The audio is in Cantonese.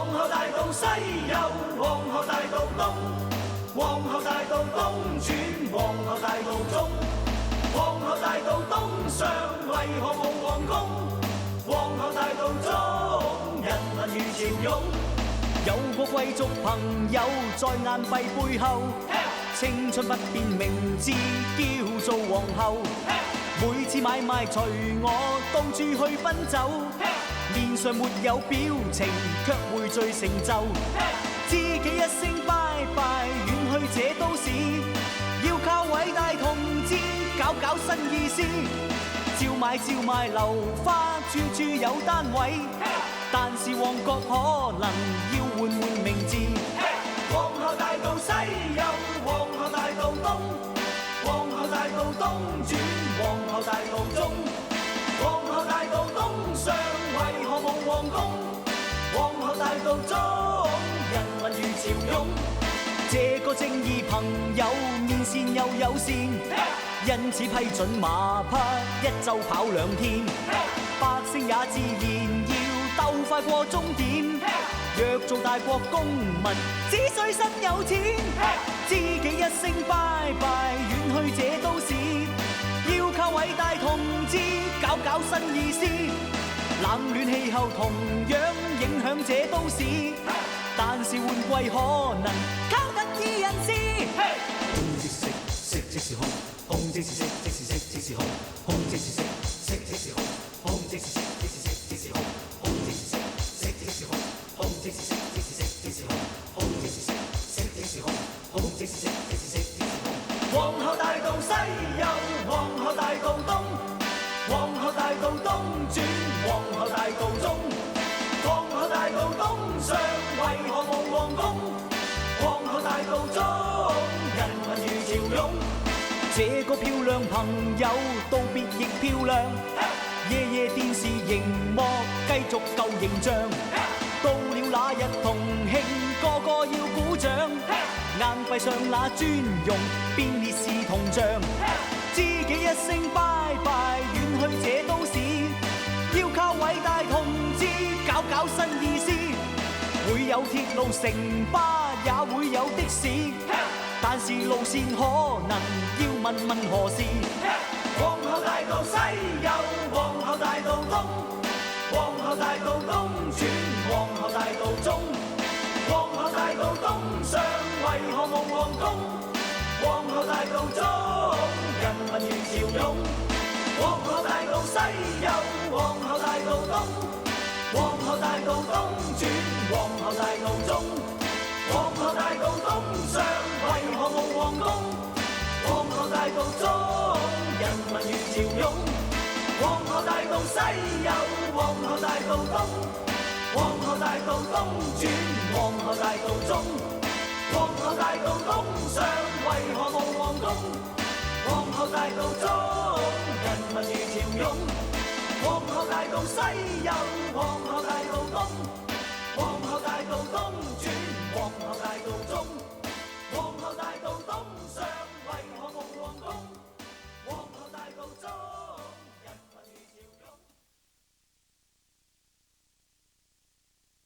皇后大道西有皇后大道東，皇后大道東轉皇后大道中，皇后大道東上為何無皇宮？皇后大道中人民如潮湧。有個貴族朋友在眼閉背後，青春不變名字叫做皇后。每次買賣隨我到處去奔走，面上沒有表情，卻匯聚成就。自己一聲拜拜，遠去這都市，要靠偉大同志搞搞新意思。照賣樓花，處處有單位，但是旺角可能要換名字。皇后大道西有皇后大道東，皇后大道東轉皇后大道中，皇后大道東上為何無皇宮？皇后大道中人民如潮湧。這個正義朋友面善又友善，因此批准馬匹一週跑2天，百姓也自然要鬥快過終點。若做大國公民，只需身有錢，自己一聲拜拜，遠去這都市，要靠偉大同志搞搞新意思。冷暖氣候同樣影響這都市，但是換季可能靠特異人士。空即是色，色即是空，空即是色，即是色即是空，空即是色，色即是空，空即是色，即是色即是空，空即是色，色即是空，空即是色，即是色即是空，空即是色，色即是空，空即是色，即是色即是空。皇后大道西有皇后大道東，皇后大道東轉皇后大道中，皇后大道東上為何無皇宮？皇后大道中人民如潮湧。這個漂亮朋友道別亦漂亮，夜夜電視熒幕繼續舊形象。到了那日同慶，個個要鼓掌，硬幣上那尊容變烈士銅像。自己一聲拜拜，遠去這都市，要靠偉大同志搞搞新意思。會有鐵路城巴，也會有的士，但是路線可能要問何事。皇后大道西有皇后大道東，皇后大道東轉皇后大道中，皇后大道東上為何無皇宮？皇后大道中人民如潮湧。皇后大道西有皇后大道東，皇后大道東轉皇后大道中，皇后大道東上為何無皇宮？皇后大道中人民如潮湧。皇后大道西有皇后大道東，皇后大道東轉皇后大道中，皇后大道東上為何無皇宮？皇后大道中人民如潮湧。皇后大道西有皇后大道東，皇后大道東轉皇后大道中，皇后大道東上為何無皇宮？皇后大道中